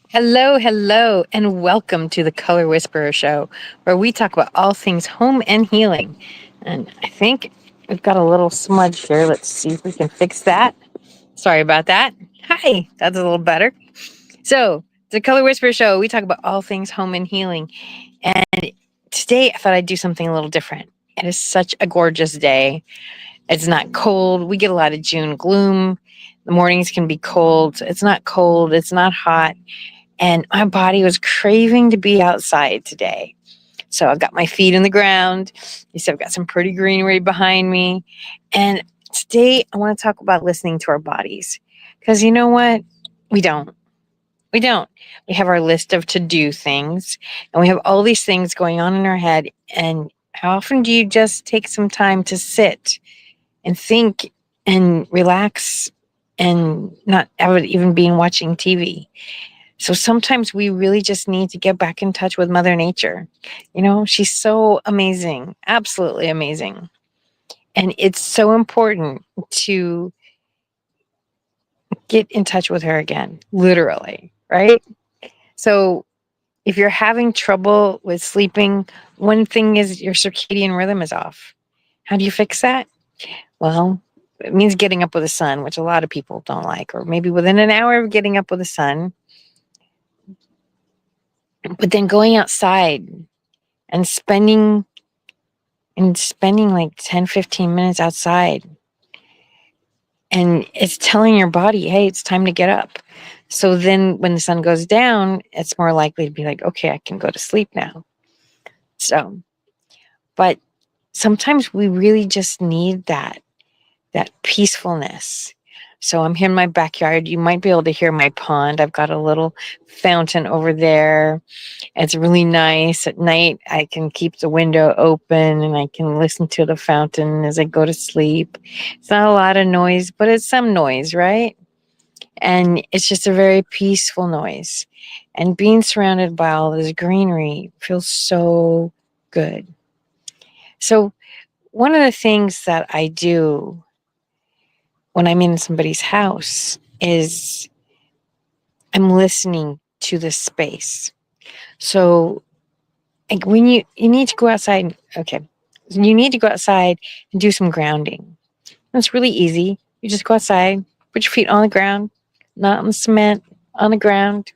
Hello, hello, and welcome to the Color Whisperer Show, where we talk about all things home and healing. And I think we've got a little smudge here. Let's see if we can fix that. Sorry about that. Hi, that's a little better. So, the Color Whisperer Show, we talk about all things home and healing. And today I thought I'd do something a little different. It is such a gorgeous day. It's not cold. We get a lot of June gloom. The mornings can be cold. It's not cold. It's not hot. And my body was craving to be outside today. So I've got my feet in the ground. You see, I've got some pretty greenery behind me. And today I want to talk about listening to our bodies. Because you know what? We don't. We don't. We have our list of to do things, and we have all these things going on in our head. And how often do you just take some time to sit and think and relax and not have it even being watching TV? So sometimes we really just need to get back in touch with Mother Nature. You know, she's so amazing, absolutely amazing. And it's so important to get in touch with her again, literally, right? So if you're having trouble with sleeping, one thing is your circadian rhythm is off. How do you fix that? Well, it means getting up with the sun, which a lot of people don't like, or maybe within an hour of getting up with the sun, but then going outside and spending like 10, 15 minutes outside. And it's telling your body, hey, it's time to get up. So then when the sun goes down, it's more likely to be like, okay, I can go to sleep now. So, but sometimes we really just need that peacefulness. So I'm here in my backyard. You might be able to hear my pond. I've got a little fountain over there. It's really nice. At night, I can keep the window open and I can listen to the fountain as I go to sleep. It's not a lot of noise, but it's some noise, right? And it's just a very peaceful noise. And being surrounded by all this greenery feels so good. So, one of the things that I do when I'm in somebody's house is I'm listening to the space. So, like when you need to go outside, okay, you need to go outside and do some grounding. That's really easy. You just go outside, put your feet on the ground, not on the cement, on the ground.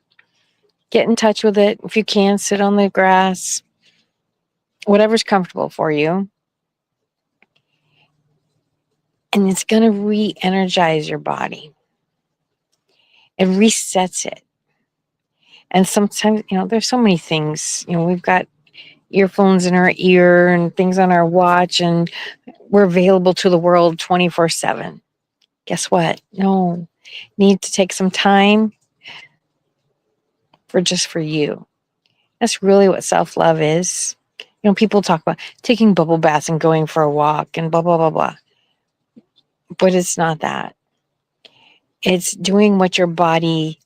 Get in touch with it. If you can, sit on the grass, whatever's comfortable for you. And it's going to re energize your body. It resets it. And sometimes, there's so many things. We've got earphones in our ear and things on our watch, and we're available to the world 24/7. Guess what? No, need to take some time for you. That's really what self-love is. People talk about taking bubble baths and going for a walk and blah, blah, blah, blah. But it's not that. It's doing what your body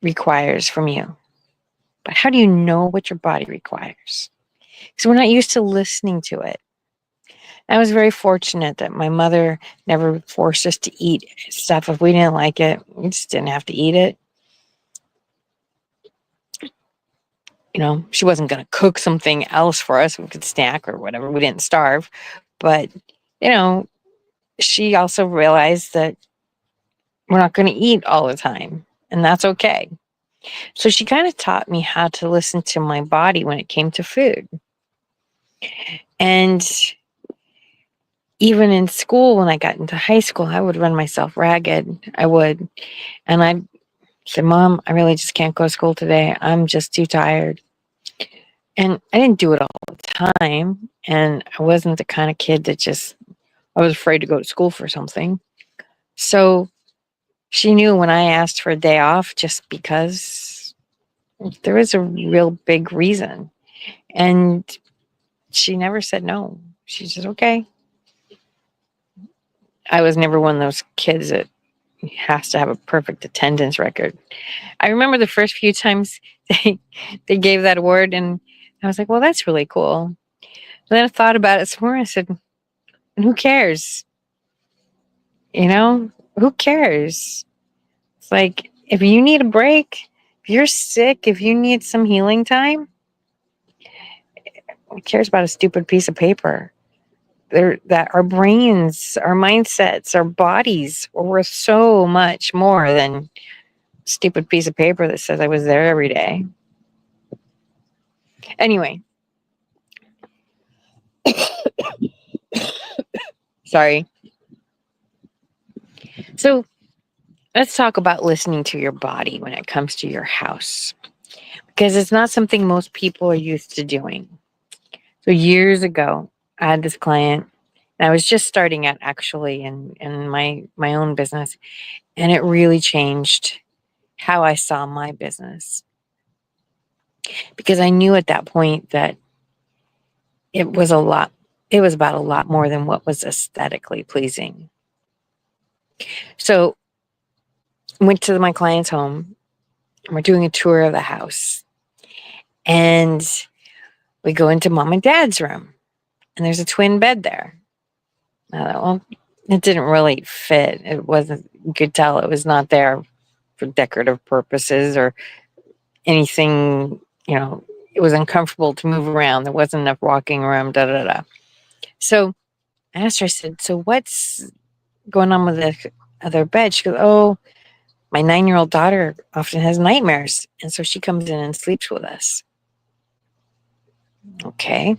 requires from you. But how do you know what your body requires? Because we're not used to listening to it. I was very fortunate that my mother never forced us to eat stuff. If we didn't like it, we just didn't have to eat it. She wasn't going to cook something else for us. We could snack or whatever. We didn't starve. But, you know, she also realized that we're not going to eat all the time, and that's okay. So she kind of taught me how to listen to my body when it came to food. And even in school, when I got into high school, I would run myself ragged. I would. And I'd say, Mom, I really just can't go to school today. I'm just too tired. And I didn't do it all the time. And I wasn't the kind of kid that I was afraid to go to school for something. So she knew when I asked for a day off, just because there was a real big reason. And she never said no. She said, okay. I was never one of those kids that has to have a perfect attendance record. I remember the first few times they gave that award, and I was like, well, that's really cool. And then I thought about it some more. I said, who cares? Who cares? It's like, if you need a break, if you're sick, if you need some healing time, who cares about a stupid piece of paper? That our brains, our mindsets, our bodies are worth so much more than a stupid piece of paper that says I was there every day. Anyway, sorry. So let's talk about listening to your body when it comes to your house, because it's not something most people are used to doing. So years ago, I had this client, and I was just starting out actually in my own business, and it really changed how I saw my business, because I knew at that point that it was a lot. It was about a lot more than what was aesthetically pleasing. So I went to my client's home, and we're doing a tour of the house, and we go into mom and dad's room, and there's a twin bed there. I thought, well, it didn't really fit. It wasn't, you could tell it was not there for decorative purposes or anything, it was uncomfortable to move around. There wasn't enough walking room, da da da. So I asked her, I said, so what's going on with the other bed? She goes, oh, my 9-year-old daughter often has nightmares, and so she comes in and sleeps with us. Okay.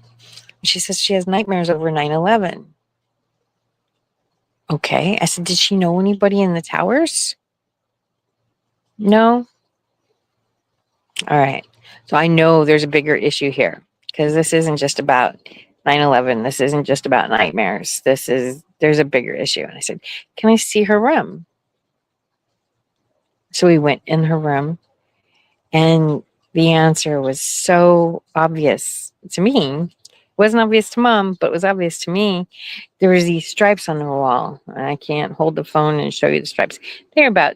She says she has nightmares over 9/11. Okay. I said, did she know anybody in the towers? No. All right. So I know there's a bigger issue here, because this isn't just about 9/11. This isn't just about nightmares. There's a bigger issue. And I said, can I see her room? So we went in her room, and the answer was so obvious to me. It wasn't obvious to mom, but it was obvious to me. There was these stripes on the wall. I can't hold the phone and show you the stripes. They're about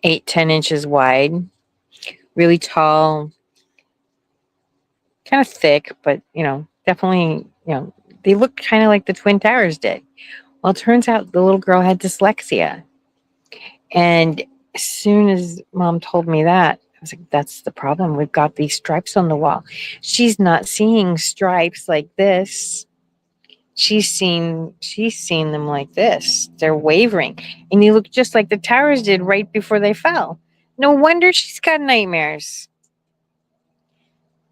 8-10 inches wide, really tall, kind of thick, but definitely, they look kind of like the Twin Towers did. Well, it turns out the little girl had dyslexia. And as soon as mom told me that, I was like, that's the problem. We've got these stripes on the wall. She's not seeing stripes like this. She's seen them like this. They're wavering. And they look just like the towers did right before they fell. No wonder she's got nightmares.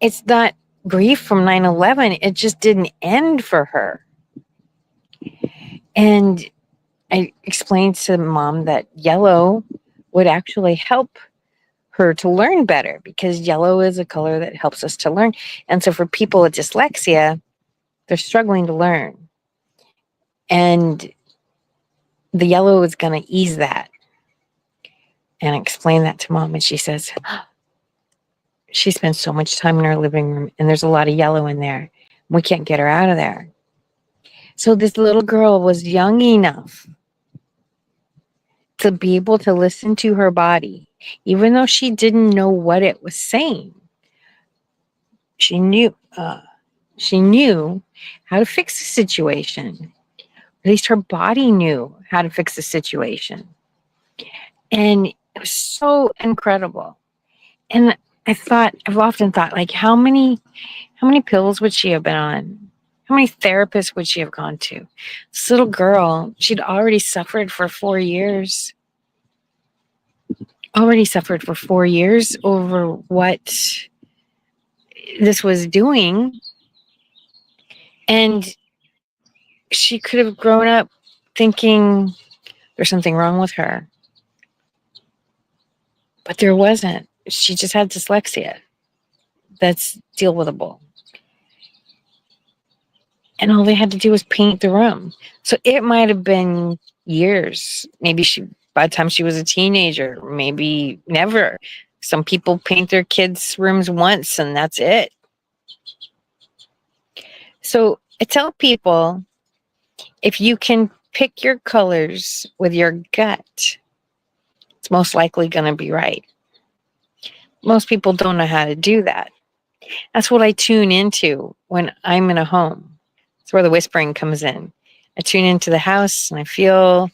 It's not grief from 9/11. It just didn't end for her. And I explained to mom that yellow would actually help her to learn better, because yellow is a color that helps us to learn. And so for people with dyslexia, they're struggling to learn. And the yellow is going to ease that. And I explained that to mom, and she says, she spends so much time in her living room, and there's a lot of yellow in there. We can't get her out of there. So this little girl was young enough to be able to listen to her body, even though she didn't know what it was saying. She knew how to fix the situation. At least her body knew how to fix the situation. And it was so incredible. And I've often thought, like, how many pills would she have been on? How many therapists would she have gone to? This little girl, she'd already suffered for 4 years. Over what this was doing. And she could have grown up thinking there's something wrong with her. But there wasn't. She just had dyslexia. That's deal withable. And all they had to do was paint the room. So it might have been years. Maybe by the time she was a teenager, maybe never. Some people paint their kids' rooms once and that's it. So I tell people, if you can pick your colors with your gut, it's most likely going to be right. Most people don't know how to do that. That's what I tune into when I'm in a home. That's where the whispering comes in. I tune into the house and I feel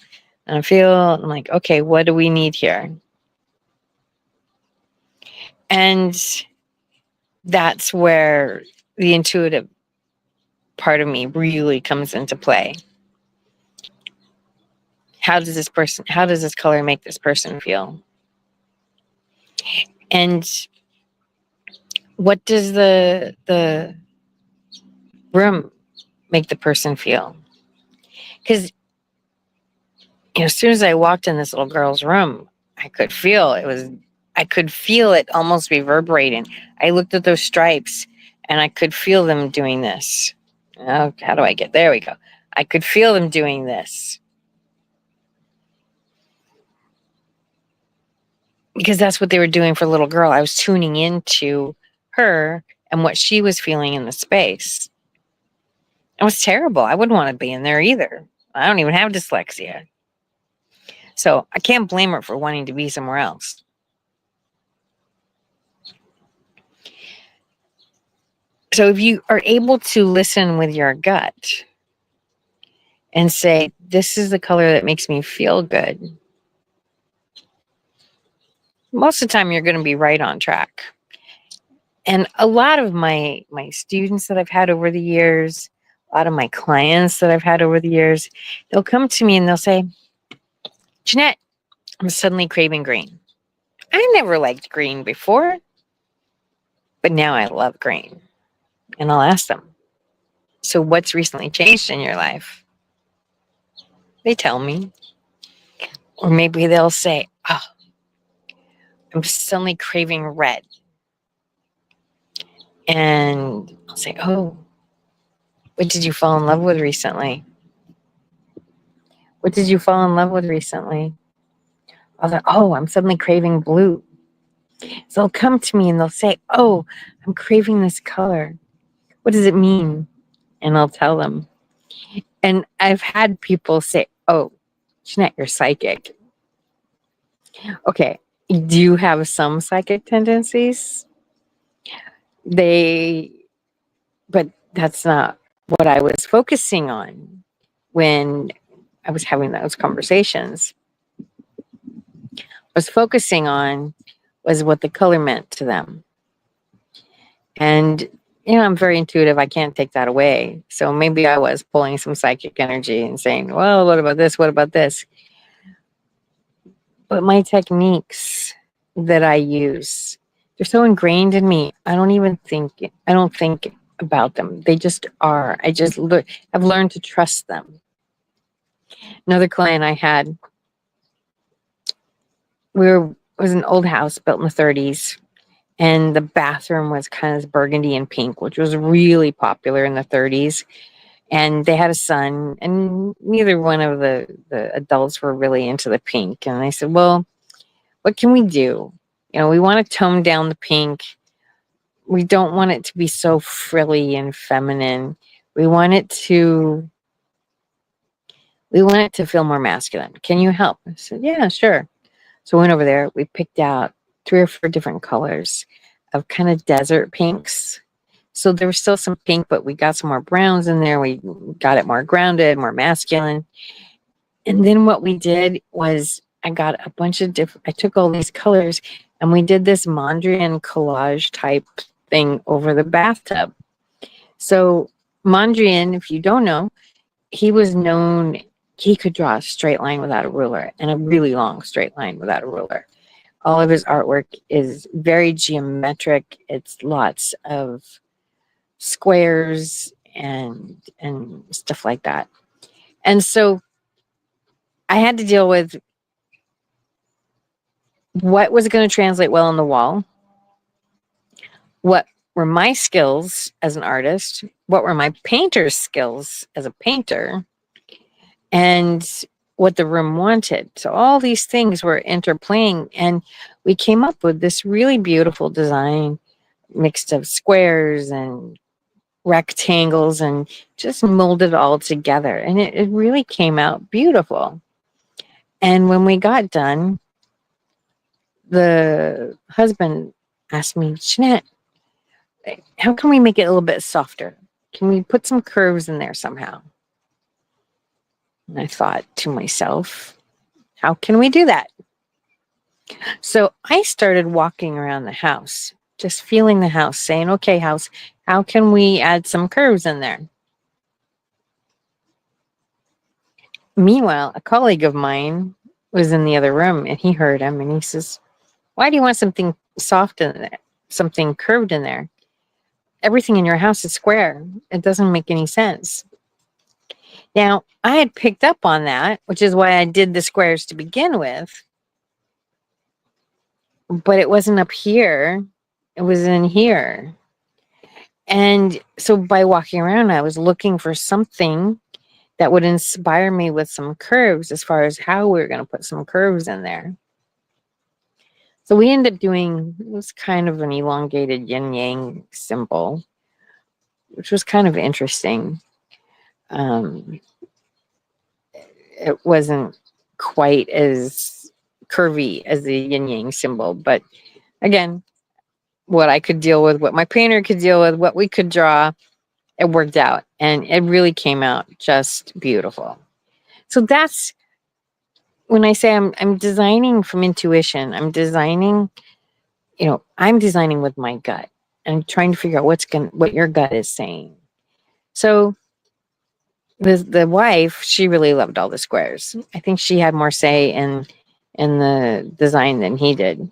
And I'm like, okay, what do we need here? And that's where the intuitive part of me really comes into play. How does this color make this person feel? And what does the room make the person feel? Because as soon as I walked in this little girl's room, I could feel it almost reverberating. I looked at those stripes and I could feel them doing this. Oh, how do I get there? We go. I could feel them doing this. Because that's what they were doing for the little girl. I was tuning into her and what she was feeling in the space. It was terrible. I wouldn't want to be in there either. I don't even have dyslexia. So I can't blame her for wanting to be somewhere else. So if you are able to listen with your gut and say, this is the color that makes me feel good, most of the time you're going to be right on track. And a lot of my students that I've had over the years, a lot of my clients that I've had over the years, they'll come to me and they'll say, Jeanette, I'm suddenly craving green. I never liked green before, but now I love green. And I'll ask them, so what's recently changed in your life? They tell me. Or maybe they'll say, oh, I'm suddenly craving red. And I'll say, oh, what did you fall in love with recently? What did you fall in love with recently? Oh, I'm suddenly craving blue. So they'll come to me and they'll say, oh, I'm craving this color. What does it mean? And I'll tell them. And I've had people say, oh, Jeanette, you're psychic. Okay, do you have some psychic tendencies? But that's not what I was focusing on when I was having those conversations. Was focusing on was what the color meant to them. And, I'm very intuitive. I can't take that away. So maybe I was pulling some psychic energy and saying, well, what about this? What about this? But my techniques that I use, they're so ingrained in me. I don't think about them. They just are. I've learned to trust them. Another client I had, it was an old house built in the 30s, and the bathroom was kind of burgundy and pink, which was really popular in the 30s. And they had a son, and neither one of the adults were really into the pink. And I said, well, what can we do? We want to tone down the pink. We don't want it to be so frilly and feminine. We want it to feel more masculine. Can you help? I said, yeah, sure. So I went over there. We picked out 3 or 4 different colors of kind of desert pinks. So there was still some pink, but we got some more browns in there. We got it more grounded, more masculine. And then what we did was I took all these colors and we did this Mondrian collage type thing over the bathtub. So Mondrian, if you don't know, he could draw a straight line without a ruler and a really long straight line without a ruler. All of his artwork is very geometric. It's lots of squares and stuff like that. And so I had to deal with what was going to translate well on the wall, what were my skills as an artist, what were my painter's skills as a painter, and what the room wanted. So all these things were interplaying, and we came up with this really beautiful design mixed of squares and rectangles and just molded it all together. And it really came out beautiful. And when we got done, the husband asked me, Jeanette, how can we make it a little bit softer? Can we put some curves in there somehow? And I thought to myself, How can we do that? So I started walking around the house, just feeling the house, saying, okay, house, how can we add some curves in there? Meanwhile, a colleague of mine was in the other room and he heard him and he says, why do you want something soft in there, something curved in there? Everything in your house is square. It doesn't make any sense. Now, I had picked up on that, which is why I did the squares to begin with, but it wasn't up here. It was in here. And so by walking around, I was looking for something that would inspire me with some curves as far as how we were going to put some curves in there. So we ended up doing, it was kind of an elongated yin yang symbol, which was kind of interesting. It wasn't quite as curvy as the yin yang symbol, but again, what I could deal with, what my painter could deal with, what we could draw, it worked out and it really came out just beautiful. So that's when I say I'm designing from intuition. I'm designing, I'm designing with my gut. I'm trying to figure out what your gut is saying. So the wife, she really loved all the squares. I think she had more say in the design than he did.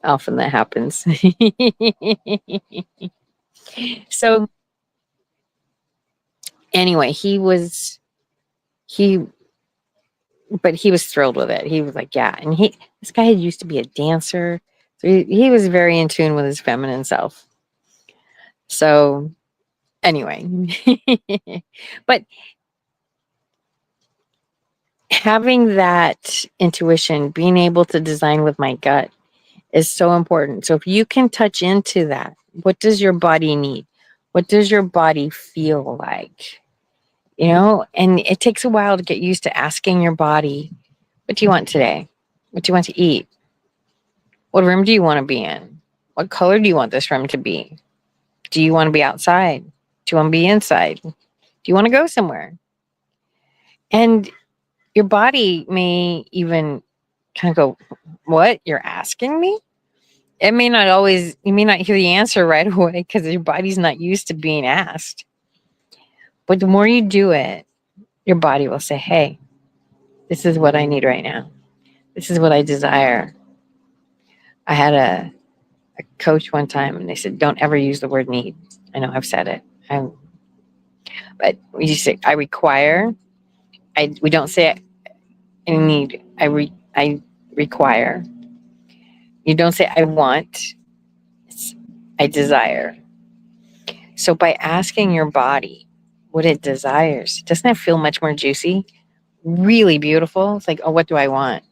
Often that happens. So anyway, he was thrilled with it. He was like, yeah. And this guy had used to be a dancer. So he was very in tune with his feminine self. So anyway, but having that intuition, being able to design with my gut is so important. So if you can touch into that, what does your body need? What does your body feel like? And it takes a while to get used to asking your body, what do you want today? What do you want to eat? What room do you want to be in? What color do you want this room to be? Do you want to be outside? Do you want to be inside? Do you want to go somewhere? And your body may even kind of go, what? You're asking me? You may not hear the answer right away because your body's not used to being asked. But the more you do it, your body will say, hey, this is what I need right now. This is what I desire. I had a coach one time and they said, don't ever use the word need. I know I've said it. But we say, I require. We don't say I need. I require. You don't say I want. It's I desire. So by asking your body what it desires, doesn't that feel much more juicy? Really beautiful. It's like, oh, what do I want?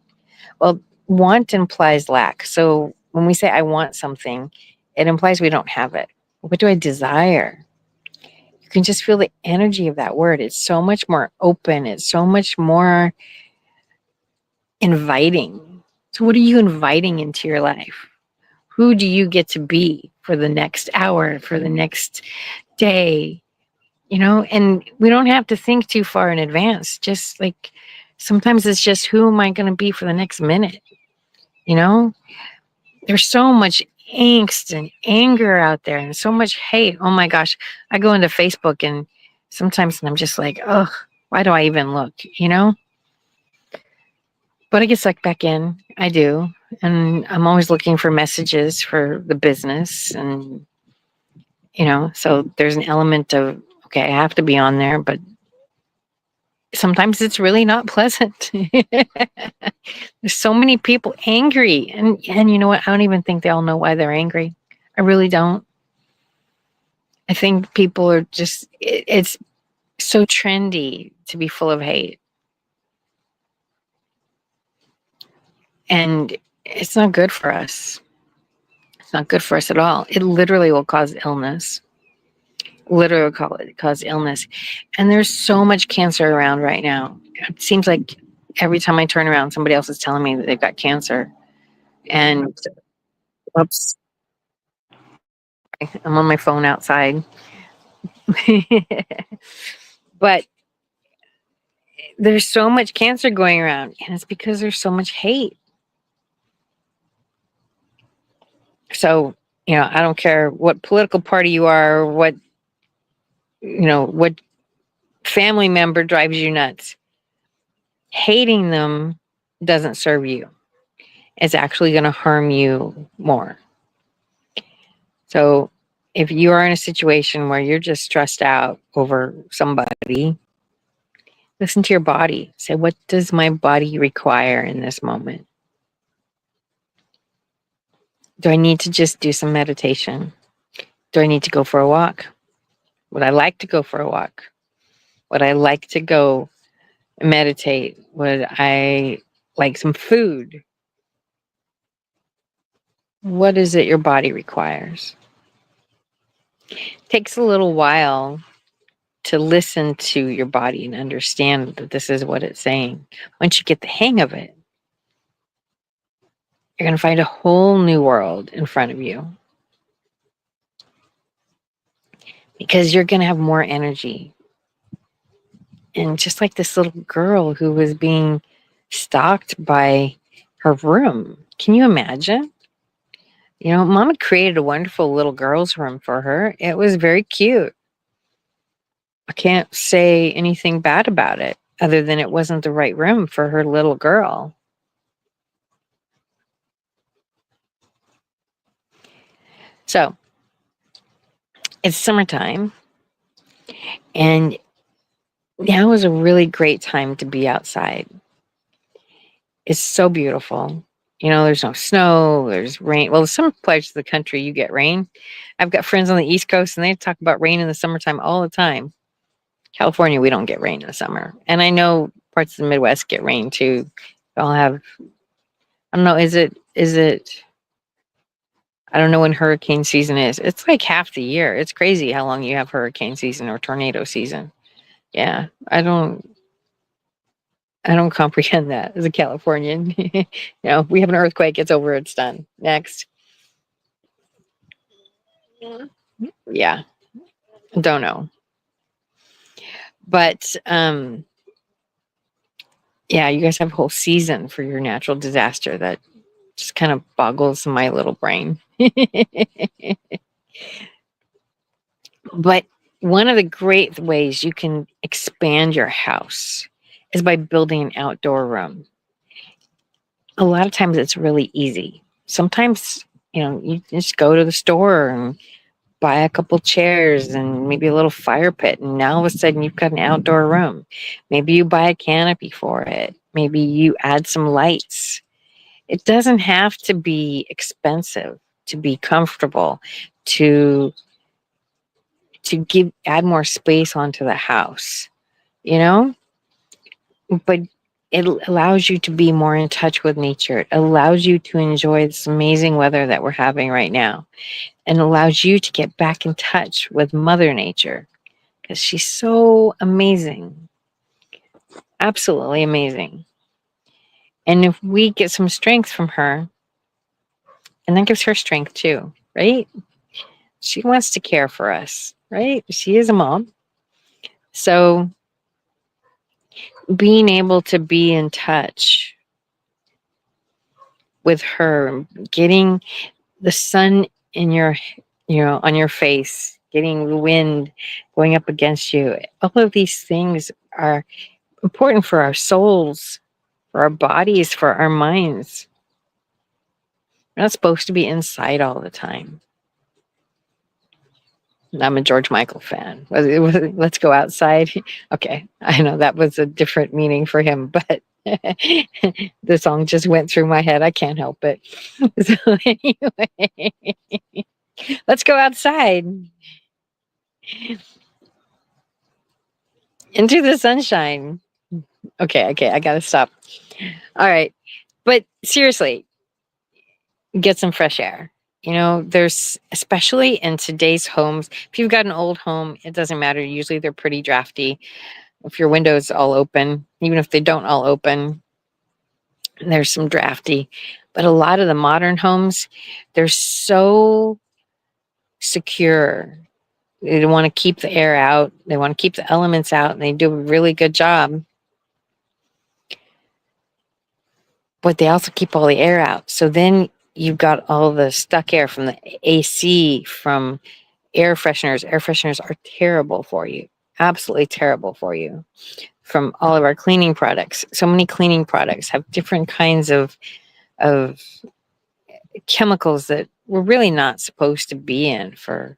Well, want implies lack. So when we say I want something, it implies we don't have it. What do I desire? You can just feel the energy of that word. It's so much more open. It's so much more inviting. So what are you inviting into your life? Who do you get to be for the next hour, for the next day? And we don't have to think too far in advance. Just like sometimes it's just who am I going to be for the next minute? There's so much angst and anger out there and so much hate. Oh my gosh. I go into Facebook and sometimes I'm just like, oh, why do I even look? But I get sucked back in. I do. And I'm always looking for messages for the business. And, so there's an element of, okay, I have to be on there, but sometimes it's really not pleasant. There's so many people angry. And you know what? I don't even think they all know why they're angry. I really don't. I think people are just, it's so trendy to be full of hate. And it's not good for us. It's not good for us at all. It literally will cause illness. Literally cause illness. And there's so much cancer around right now. It seems like every time I turn around, somebody else is telling me that they've got cancer. And oops, I'm on my phone outside. But there's so much cancer going around, and it's because there's so much hate. So, I don't care what political party you are, or what family member drives you nuts. Hating them doesn't serve you. It's actually going to harm you more. So, if you are in a situation where you're just stressed out over somebody, listen to your body. Say, what does my body require in this moment? Do I need to just do some meditation? Do I need to go for a walk? Would I like to go for a walk? Would I like to go meditate? Would I like some food? What is it your body requires? It takes a little while to listen to your body and understand that this is what it's saying. Once you get the hang of it, you're going to find a whole new world in front of you, because you're going to have more energy. And just like this little girl who was being stalked by her room, can you imagine? Mom had created a wonderful little girl's room for her. It was very cute. I can't say anything bad about it other than it wasn't the right room for her little girl. So it's summertime, and now is a really great time to be outside. It's so beautiful. There's no snow, there's rain. Well, some parts of the country you get rain. I've got friends on the East Coast, and they talk about rain in the summertime all the time. California, we don't get rain in the summer. And I know parts of the Midwest get rain too. I'll have, I don't know, I don't know when hurricane season is. It's like half the year. It's crazy how long you have hurricane season or tornado season. Yeah, I don't comprehend that as a Californian. We have an earthquake, it's over, it's done. Next. Yeah, don't know. But yeah, you guys have a whole season for your natural disaster that just kind of boggles my little brain. But one of the great ways you can expand your house is by building an outdoor room. A lot of times it's really easy. Sometimes, you just go to the store and buy a couple chairs and maybe a little fire pit, and now all of a sudden you've got an outdoor room. Maybe you buy a canopy for it. Maybe you add some lights. It doesn't have to be expensive to be comfortable, to add more space onto the house, but it allows you to be more in touch with nature. It allows you to enjoy this amazing weather that we're having right now, and allows you to get back in touch with Mother Nature, because she's so amazing. Absolutely amazing. And if we get some strength from her, and that gives her strength too, right? She wants to care for us, right? She is a mom. So being able to be in touch with her, getting the sun in on your face, getting the wind going up against you, all of these things are important for our souls, for our bodies, for our minds. We're not supposed to be inside all the time. I'm a George Michael fan. Let's go outside. Okay, I know that was a different meaning for him, but the song just went through my head. I can't help it. So anyway, let's go outside into the sunshine. Okay, I gotta stop. All right, but seriously, get some fresh air. There's, especially in today's homes, if you've got an old home, it doesn't matter. Usually they're pretty drafty. If your windows all open, even if they don't all open, there's some drafty. But a lot of the modern homes, they're so secure. They want to keep the air out. They want to keep the elements out, and they do a really good job. but they also keep all the air out. So then you've got all the stuck air from the AC, from air fresheners. Air fresheners are terrible for you, absolutely terrible for you. From all of our cleaning products, so many cleaning products have different kinds of chemicals that we're really not supposed to be in for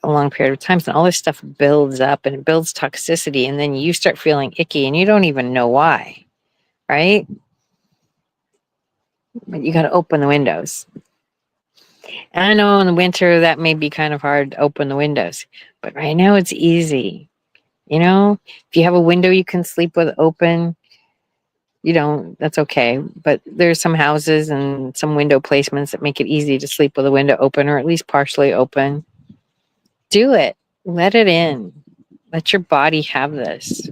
a long period of time. And all this stuff builds up and it builds toxicity, and then you start feeling icky and you don't even know why, right? But you got to open the windows. And I know in the winter that may be kind of hard to open the windows, but right now it's easy. You know, if you have a window you can sleep with open, you don't, that's okay. But there's some houses and some window placements that make it easy to sleep with a window open or at least partially open. Do it. Let it in. Let your body have this.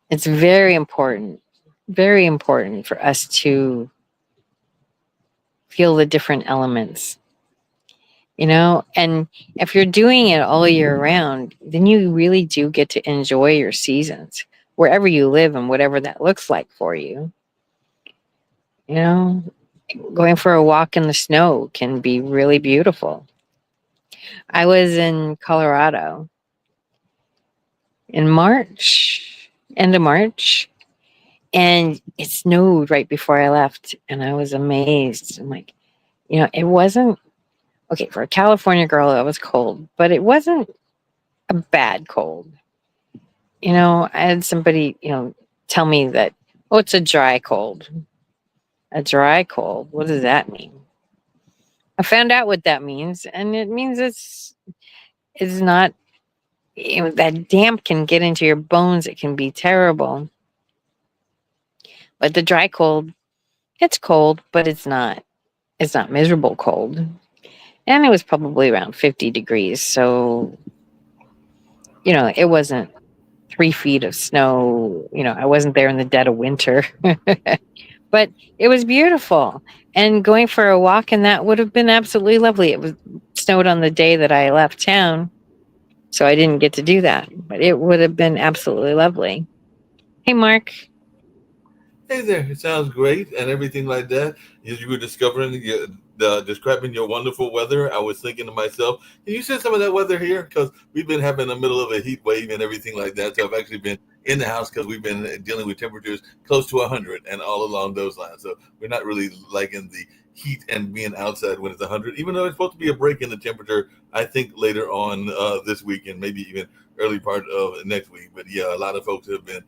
It's very important for us to feel the different elements, you know? And if you're doing it all year round, then you really do get to enjoy your seasons wherever you live and whatever that looks like for you. You know, going for a walk in the snow can be really beautiful. I was in Colorado in March, end of March, and it snowed right before I left. And I was amazed. I'm like, you know, it wasn't okay for a California girl, it was cold, but it wasn't a bad cold. You know, I had somebody, you know, tell me that, oh, it's a dry cold. A dry cold. What does that mean? I found out what that means, and it means it's not, you know, that damp can get into your bones. It can be terrible. But the dry cold, it's cold, but it's not miserable cold. And it was probably around 50 degrees. So, you know, it wasn't 3 feet of snow. You know, I wasn't there in the dead of winter, but it was beautiful. And going for a walk in that would have been absolutely lovely. It was snowed on the day that I left town, so I didn't get to do that, but it would have been absolutely lovely. Hey, Mark. Hey there, it sounds great and everything like that. As you were describing your wonderful weather, I was thinking to myself, can you send some of that weather here? Because we've been having the middle of a heat wave and everything like that. So I've actually been in the house because we've been dealing with temperatures close to 100 and all along those lines. So we're not really liking the heat and being outside when it's 100, even though it's supposed to be a break in the temperature, I think later on this week and maybe even early part of next week. But yeah, a lot of folks have been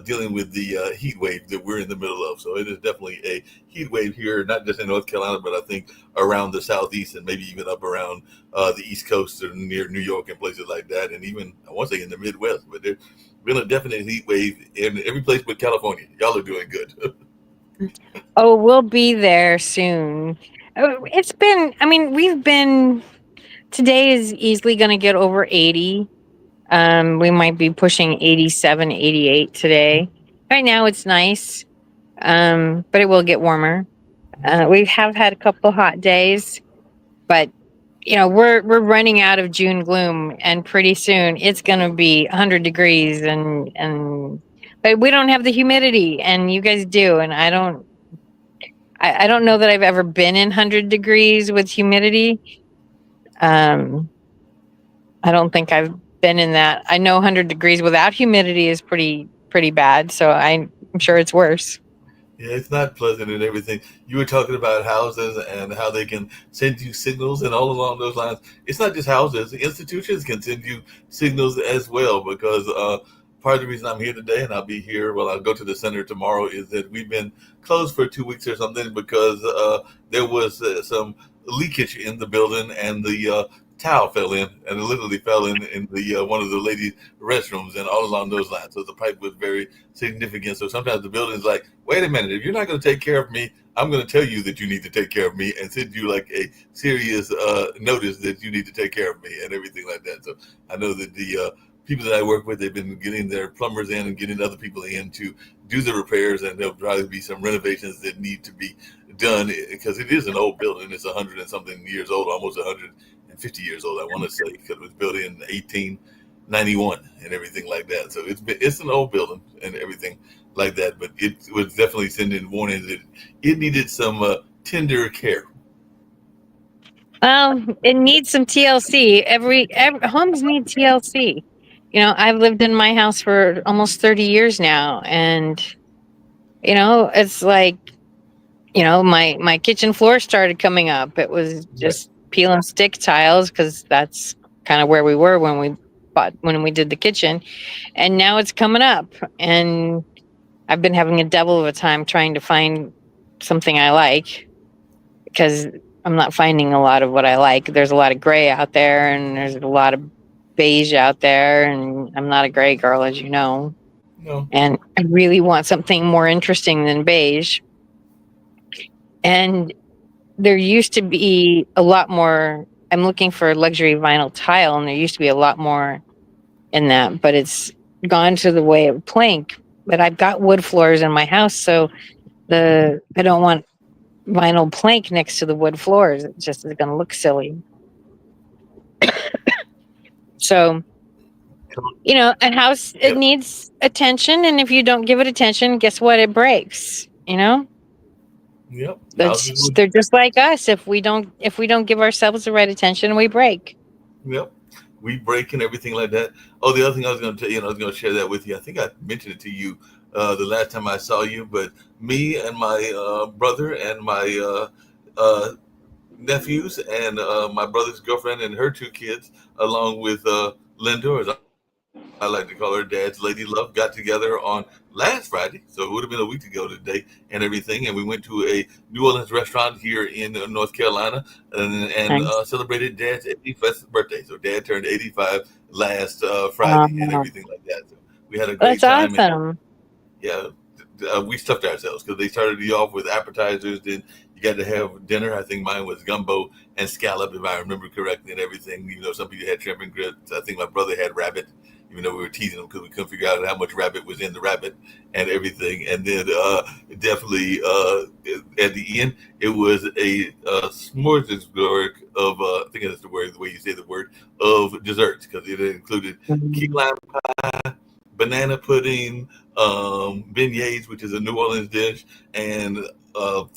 dealing with the heat wave that we're in the middle of. So it is definitely a heat wave here, not just in North Carolina, but I think around the southeast and maybe even up around the East Coast or near New York and places like that, and even I want to say in the Midwest. But there's been a definite heat wave in every place but California. Y'all are doing good. Oh, we'll be there soon. It's been, I mean, today is easily going to get over 80. We might be pushing 87, 88 today. Right now it's nice, but it will get warmer. We have had a couple hot days, but you know we're running out of June gloom, and pretty soon it's going to be 100 degrees, and but we don't have the humidity, and you guys do, and I don't know that I've ever been in 100 degrees with humidity. Um, I don't think I've been in that. I know 100 degrees without humidity is pretty bad, so I'm sure it's worse. Yeah, it's not pleasant and everything. You were talking about houses and how they can send you signals and all along those lines. It's not just houses. Institutions can send you signals as well because part of the reason I'm here today and I'll be here, well, I'll go to the center tomorrow, is that we've been closed for 2 weeks or something because there was some leakage in the building and the towel fell in and it literally fell in the one of the ladies' restrooms and all along those lines. So the pipe was very significant. So sometimes the building's like, wait a minute, if you're not going to take care of me, I'm going to tell you that you need to take care of me and send you like a serious notice that you need to take care of me and everything like that. So I know that the people that I work with, they've been getting their plumbers in and getting other people in to do the repairs, and there'll probably be some renovations that need to be done because it is an old building. It's 100 and something years old, almost 150 years old, I want to say, because it was built in '91 and everything like that. So it's an old building and everything like that, but it was definitely sending warnings that it needed some tender care. Well, it needs some TLC. Every homes need TLC. I've lived in my house for almost 30 years now, and it's like, my kitchen floor started coming up. It was Right. just peel and stick tiles because that's kind of where we were when we did the kitchen, and now it's coming up, and I've been having a devil of a time trying to find something I like, because I'm not finding a lot of what I like. There's a lot of gray out there, and there's a lot of beige out there, and I'm not a gray girl, as you know. No. And I really want something more interesting than beige. And there used to be a lot more. I'm looking for luxury vinyl tile, and there used to be a lot more in that, but it's gone to the way of plank. But I've got wood floors in my house, so I don't want vinyl plank next to the wood floors. It just is going to look silly. So, a house, it Yep. needs attention, and if you don't give it attention, guess what? It breaks. Yep. Houses would. They're just like us. If we don't give ourselves the right attention, we break. Yep. We break and everything like that. Oh, the other thing I was going to tell you, and I was going to share that with you. I think I mentioned it to you the last time I saw you, but me and my brother and my nephews and my brother's girlfriend and her two kids, along with Linda, or as I like to call her, Dad's Lady Love, got together on last Friday, so it would have been a week ago today, and everything. And we went to a New Orleans restaurant here in North Carolina and Nice. celebrated Dad's 85th birthday. So Dad turned 85 last Friday and everything like that. So we had a great That's time. And awesome. yeah, we stuffed ourselves because they started you off with appetizers. Then you got to have dinner. I think mine was gumbo and scallop, if I remember correctly, and everything. Some people had shrimp and grits. I think my brother had rabbit, even though we were teasing him because we couldn't figure out how much rabbit was in the rabbit and everything. And then definitely at the end, it was a smorgasbord of, I think that's the word, the way you say the word, of desserts, because it included key lime pie, banana pudding, beignets, which is a New Orleans dish, and 4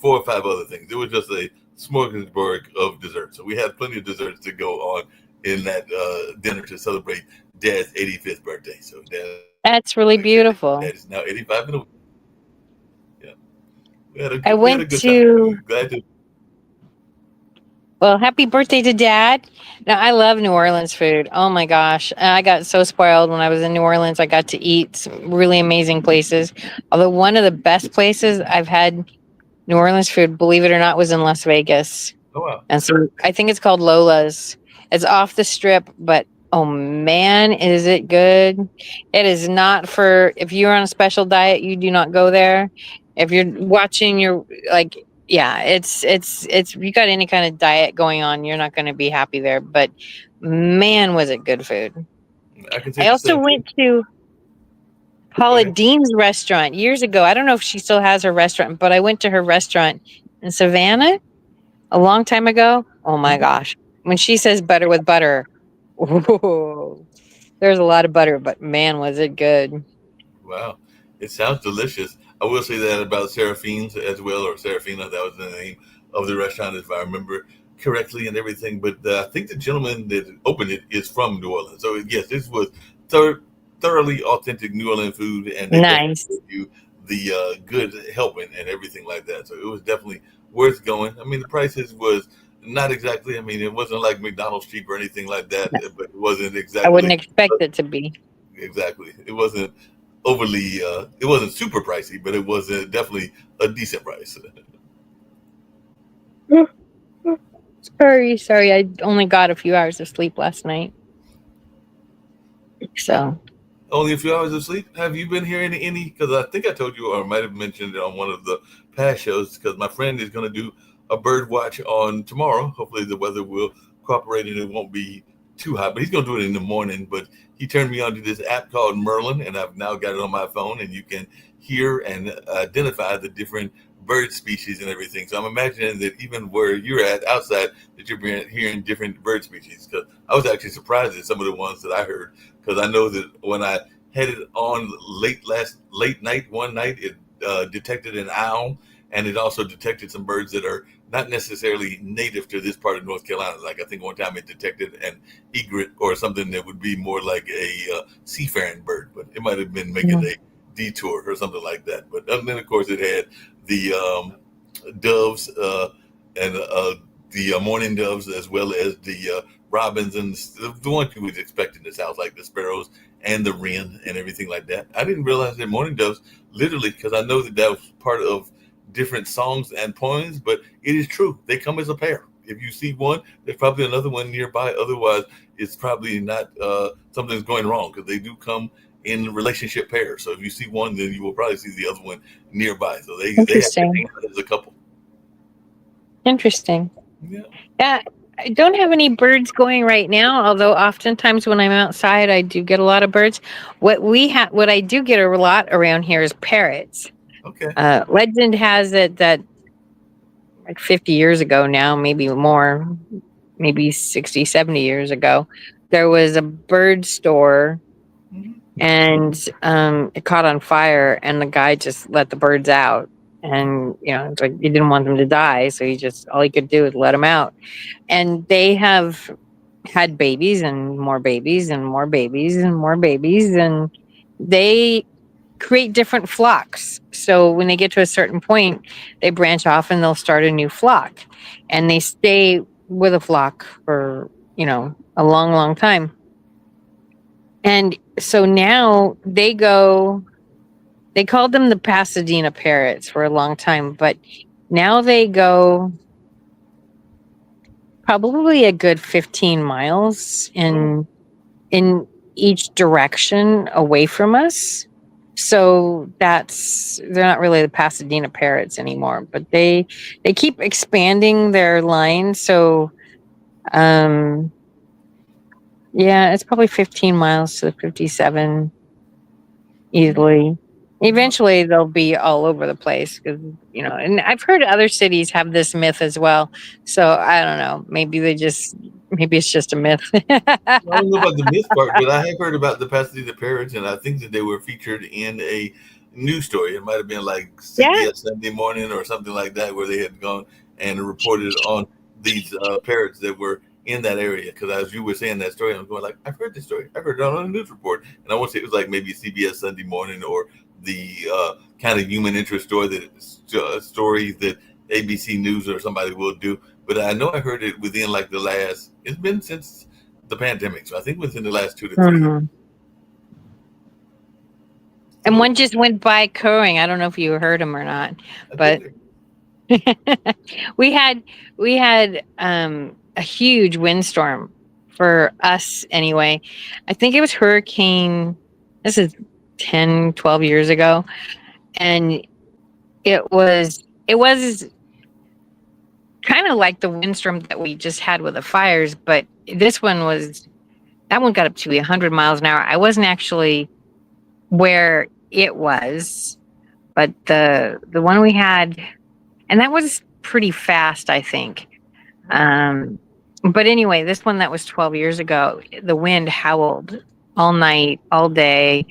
or 5 other things. It was just a smorgasbord of desserts. So we had plenty of desserts to go on in that dinner to celebrate Dad's 85th birthday. So Dad, That's really like I said, beautiful. Dad is now 85 in a week. Yeah, I we had a went good time. to Glad to. Well, happy birthday to Dad. Now, I love New Orleans food. Oh my gosh. I got so spoiled when I was in New Orleans. I got to eat some really amazing places. Although one of the best places I've had New Orleans food, believe it or not, was in Las Vegas. Oh wow. And so I think it's called Lola's. It's off the strip, but oh man, is it good. It is not for, if you're on a special diet, you do not go there. If you're watching your, like, yeah, it's if you got any kind of diet going on, you're not going to be happy there. But man, was it good food. I can say I the also same thing. went to Paula Dean's restaurant years ago. I don't know if she still has her restaurant, but I went to her restaurant in Savannah a long time ago. Oh my gosh. When she says butter with butter, whoa, there's a lot of butter, but man, was it good. Wow, it sounds delicious. I will say that about Seraphine's as well, or Serafina, that was the name of the restaurant, if I remember correctly, and everything. But I think the gentleman that opened it is from New Orleans. So, yes, this was thoroughly authentic New Orleans food, and they definitely Nice. gave you the good helping and everything like that. So, it was definitely worth going. I mean, the prices was not exactly, I mean, it wasn't like McDonald's cheap or anything like that, but it wasn't I wouldn't exactly. expect it to be. Exactly. It wasn't overly. It wasn't super pricey, but it was definitely a decent price. Sorry. I only got a few hours of sleep last night. So Only a few hours of sleep. Have you been hearing any? Because I think I told you, or might have mentioned it on one of the past shows. Because my friend is going to do a bird watch on tomorrow. Hopefully, the weather will cooperate and it won't be too hot. But he's going to do it in the morning. But he turned me on to this app called Merlin, and I've now got it on my phone, and you can hear and identify the different bird species and everything. So I'm imagining that even where you're at outside, that you're hearing different bird species. Because I was actually surprised at some of the ones that I heard. Because I know that when I headed on late night one night, it detected an owl, and it also detected some birds that are not necessarily native to this part of North Carolina. Like I think one time it detected an egret or something that would be more like a seafaring bird, but it might have been making a detour or something like that. But then, of course, it had the doves and the mourning doves, as well as the robins and the ones you would expect in the South, like the sparrows and the wren and everything like that. I didn't realize that mourning doves, literally, because I know that that was part of different songs and poems, but it is true. They come as a pair. If you see one, there's probably another one nearby. Otherwise, it's probably not something's going wrong, because they do come in relationship pairs. So if you see one, then you will probably see the other one nearby. So they have to Interesting. hang out as a couple. Interesting. Yeah. Yeah, I don't have any birds going right now, although oftentimes when I'm outside, I do get a lot of birds. What I do get a lot around here is parrots. Okay. Legend has it that like 50 years ago now, maybe more, maybe 60, 70 years ago, there was a bird store and it caught on fire, and the guy just let the birds out. And, it's like he didn't want them to die. So all he could do is let them out. And they have had babies and more babies and more babies and more babies. And they create different flocks. So when they get to a certain point, they branch off and they'll start a new flock. And they stay with a flock for, a long, long time. And so now they called them the Pasadena parrots for a long time, but now they go probably a good 15 miles in each direction away from us. So they're not really the Pasadena parrots anymore, but they keep expanding their line. So, yeah, it's probably 15 miles to the 57 easily. Eventually they'll be all over the place because, and I've heard other cities have this myth as well. So I don't know. Maybe it's just a myth. I don't know about the myth part, but I have heard about the Pasadena Parrots, and I think that they were featured in a news story. It might have been like CBS Sunday Morning or something like that, where they had gone and reported on these parrots that were in that area. Because as you were saying that story, I was going like, I've heard this story. I've heard it on a news report. And I want to say it was like maybe CBS Sunday Morning or the kind of human interest story that ABC News or somebody will do. But I know I heard it within like it's been since the pandemic. So I think within the last 2 to 3 years. And one just went by crowing. I don't know if you heard him or not, but we had a huge windstorm for us anyway. I think it was hurricane. This is 10, 12 years ago. And it was kind of like the windstorm that we just had with the fires, but that one got up to 100 miles an hour. I wasn't actually where it was, but the one we had, and that was pretty fast, I think. But anyway, this one that was 12 years ago, the wind howled all night, all day.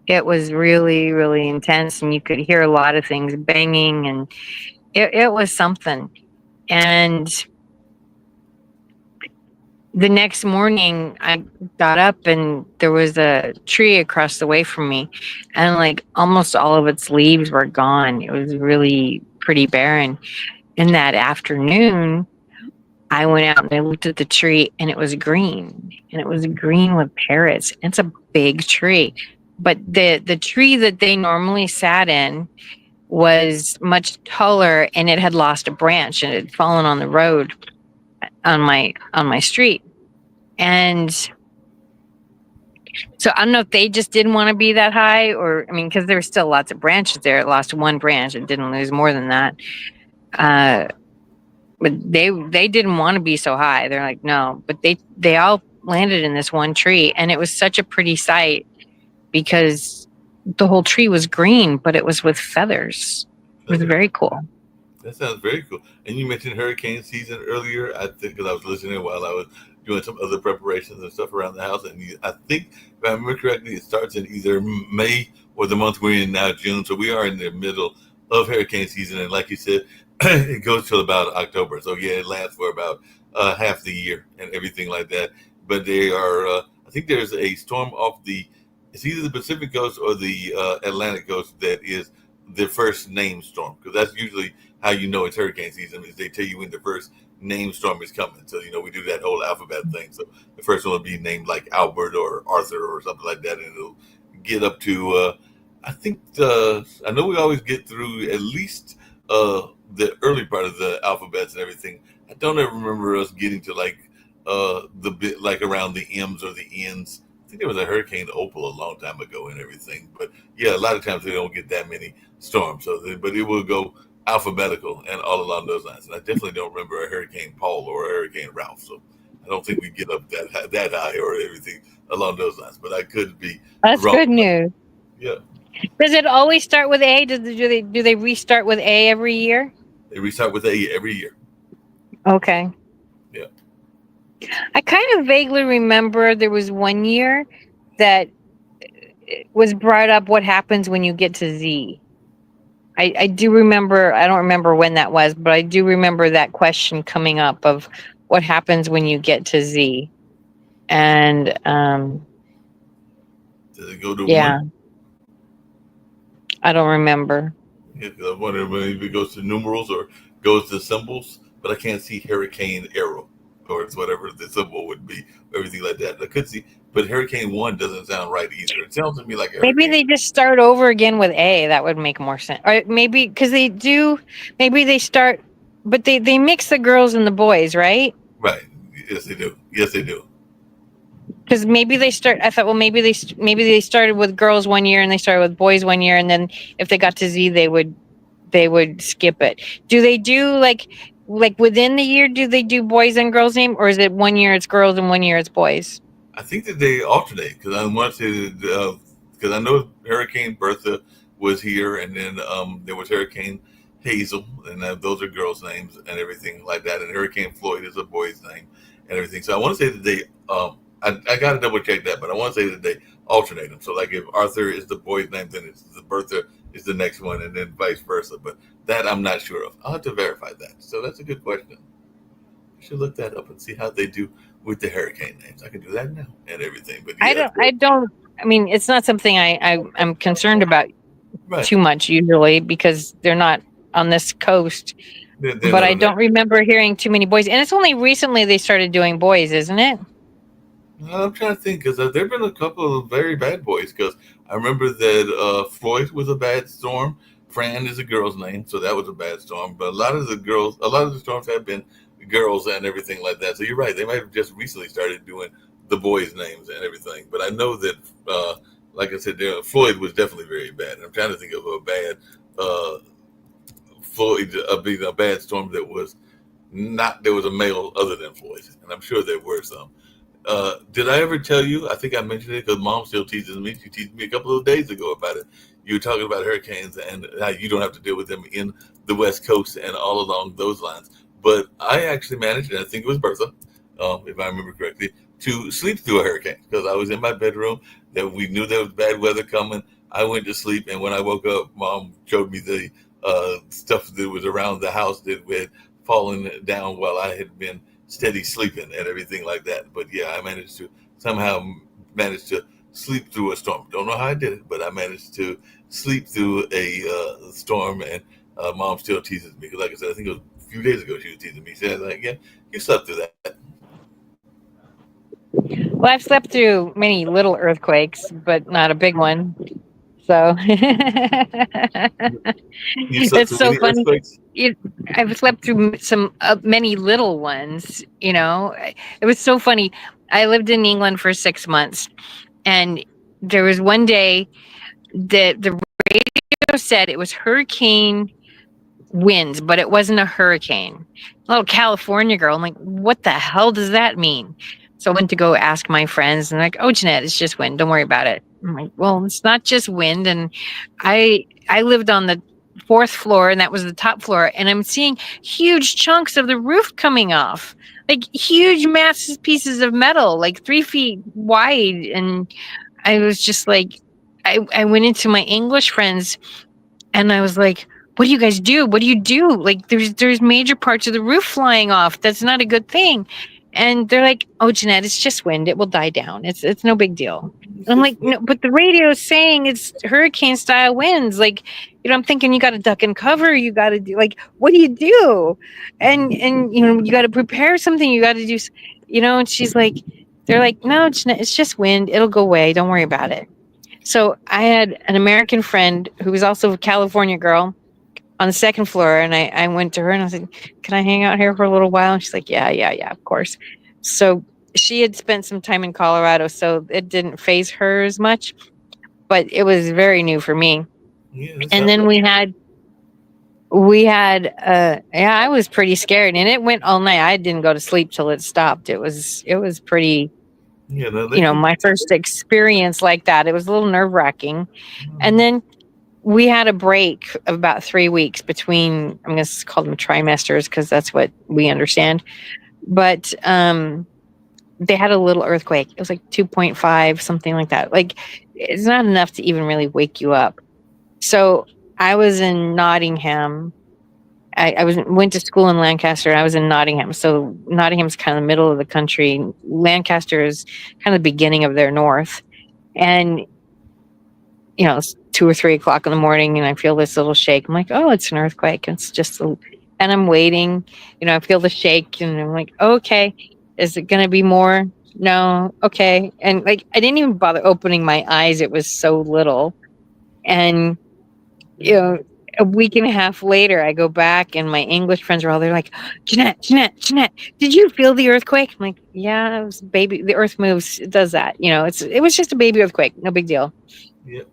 It was really, really intense, and you could hear a lot of things banging, and it was something. And the next morning I got up and there was a tree across the way from me, and like almost all of its leaves were gone. It was really pretty barren. And that afternoon I went out and I looked at the tree, and it was green, and it was green with parrots. It's a big tree, but the tree that they normally sat in was much taller, and it had lost a branch, and it had fallen on the road on my street. And so I don't know if they just didn't want to be that high, or because there were still lots of branches there. It lost one branch. It didn't lose more than that. But they didn't want to be so high. They're like, no. But they all landed in this one tree, and it was such a pretty sight because the whole tree was green, but it was with feathers. It was very cool. That sounds very cool. And you mentioned hurricane season earlier. I think because I was listening while I was doing some other preparations and stuff around the house, and I think if I remember correctly, it starts in either May or the month we're in now, June. So we are in the middle of hurricane season, and like you said, it goes till about October. So yeah, it lasts for about half the year and everything like that. But they are. I think there's a storm off the. It's either the Pacific coast or the Atlantic coast that is the first named storm, because that's usually how you know it's hurricane season is they tell you when the first named storm is coming. So we do that whole alphabet thing. So the first one will be named like Albert or Arthur or something like that, and it'll get up to I think I know we always get through at least the early part of the alphabets and everything. I don't ever remember us getting to like the bit like around the M's or the N's. I think there was a Hurricane Opal a long time ago and everything, but yeah, a lot of times they don't get that many storms. But it will go alphabetical and all along those lines. And I definitely don't remember a Hurricane Paul or a Hurricane Ralph. So I don't think we get up that high or everything along those lines. But I could be That's wrong. good news. Yeah. Does it always start with A? Do they restart with A every year? They restart with A every year. Okay. Yeah. I kind of vaguely remember there was one year that it was brought up what happens when you get to Z. I do remember, I don't remember when that was, but I do remember that question coming up of what happens when you get to Z. And Does it go to yeah, one? I don't remember. Yeah, 'cause I wonder if it goes to numerals or goes to symbols, but I can't see Hurricane Arrow or it's whatever the symbol would be, everything like that. I could see, but Hurricane One doesn't sound right either. It sounds to me like a Maybe hurricane. they just start over again with A. That would make more sense. Or maybe because they do, maybe they start, but they mix the girls and the boys, right? Right. Yes, they do. Yes, they do. Because maybe they start. I thought, well, maybe they started with girls one year and they started with boys one year, and then if they got to Z, they would skip it. Do they do like within the year? Do they do boys and girls name, or is it one year it's girls and one year it's boys? I think that they alternate because I want to because I know Hurricane Bertha was here, and then there was Hurricane Hazel, and those are girls' names and everything like that. And Hurricane Floyd is a boy's name and everything. So I want to say that they I got to double check that, but I want to say that they alternate them. So like if Arthur is the boy's name, then it's the Bertha is the next one, and then vice versa. But that I'm not sure of. I'll have to verify that. So that's a good question. I should look that up and see how they do with the hurricane names. I can do that now and everything. But yeah, I don't. I mean, it's not something I'm concerned about right. too much usually because they're not on this coast. They're But not I on don't remember hearing too many boys, and it's only recently they started doing boys, isn't it? I'm trying to think because there've been a couple of very bad boys. Because I remember that Floyd was a bad storm. Fran is a girl's name, so that was a bad storm. But a lot of the storms have been girls and everything like that. So you're right; they might have just recently started doing the boys' names and everything. But I know that, like I said, Floyd was definitely very bad. I'm trying to think of a bad Floyd, being a bad storm that was not there was a male other than Floyd, and I'm sure there were some. Did I ever tell you? I think I mentioned it because Mom still teases me. She teased me a couple of days ago about it. You were talking about hurricanes and how you don't have to deal with them in the West Coast and all along those lines. But I actually managed, and I think it was Bertha, if I remember correctly, to sleep through a hurricane because I was in my bedroom. That we knew there was bad weather coming. I went to sleep, and when I woke up, Mom showed me the stuff that was around the house that had fallen down while I had been steady sleeping and everything like that. But yeah, I managed to somehow sleep through a storm. Don't know how I did it, but I managed to sleep through a storm. And Mom still teases me because, like I said, I think it was a few days ago she was teasing me. She said, "Like, yeah, you slept through that." Well, I've slept through many little earthquakes, but not a big one. So You slept it's through so many funny. earthquakes. I've slept through some many little ones. It was so funny. I lived in England for 6 months, and there was one day that the radio said it was hurricane winds, but it wasn't a hurricane. Little California girl. I'm like, what the hell does that mean? So I went to go ask my friends, and they're like, oh, Jeanette, it's just wind. Don't worry about it. I'm like, well, it's not just wind. And I lived on the fourth floor, and that was the top floor. And I'm seeing huge chunks of the roof coming off, like huge, massive pieces of metal, like 3 feet wide. And I was just like, I went into my English friends and I was like, what do you guys do? What do you do? Like, there's major parts of the roof flying off. That's not a good thing. And they're like, oh, Jeanette, it's just wind. It will die down. It's no big deal. And I'm like, no, but the radio is saying it's hurricane style winds. Like, I'm thinking you got to duck and cover. You got to do, like, what do you do? And you got to prepare something. You got to do, and she's like, they're like, no, Jeanette, it's just wind. It'll go away. Don't worry about it. So I had an American friend who was also a California girl on the second floor. And I went to her and I said, can I hang out here for a little while? And she's like, yeah, of course. So she had spent some time in Colorado, so it didn't phase her as much, but it was very new for me. Yeah, and then we had, I was pretty scared, and it went all night. I didn't go to sleep till it stopped. It was pretty, my first experience like that. It was a little nerve wracking. And then we had a break of about 3 weeks between, I'm going to call them trimesters because that's what we understand. But they had a little earthquake. It was like 2.5, something like that. Like, it's not enough to even really wake you up. So I was in Nottingham. I went to school in Lancaster, and I was in Nottingham. So Nottingham's kind of the middle of the country. Lancaster is kind of the beginning of their north. And, it's 2 or 3 o'clock in the morning, and I feel this little shake. I'm like, oh, it's an earthquake. It's just, and I'm waiting. I feel the shake, and I'm like, oh, okay, is it going to be more? No, okay. And like, I didn't even bother opening my eyes. It was so little. And, a week and a half later, I go back, and my English friends are all there, like, Jeanette, did you feel the earthquake? I'm like, yeah, it was baby. The earth moves. It does that. It was just a baby earthquake. No big deal. Yeah.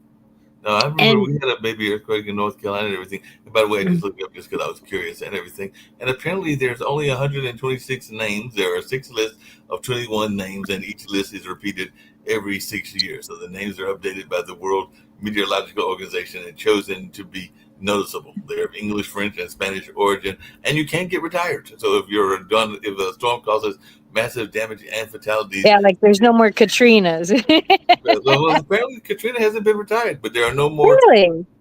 No, I remember we had a baby earthquake in North Carolina and everything. And by the way, I just looked up just because I was curious and everything. And apparently there's only 126 names. There are 6 lists of 21 names, and each list is repeated every 6 years. So the names are updated by the World Meteorological Organization and chosen to be noticeable. They're of English, French, and Spanish origin, and you can't get retired. So if a storm causes massive damage and fatalities. Yeah, like there's no more Katrinas. Well, apparently Katrina hasn't been retired, but there are no more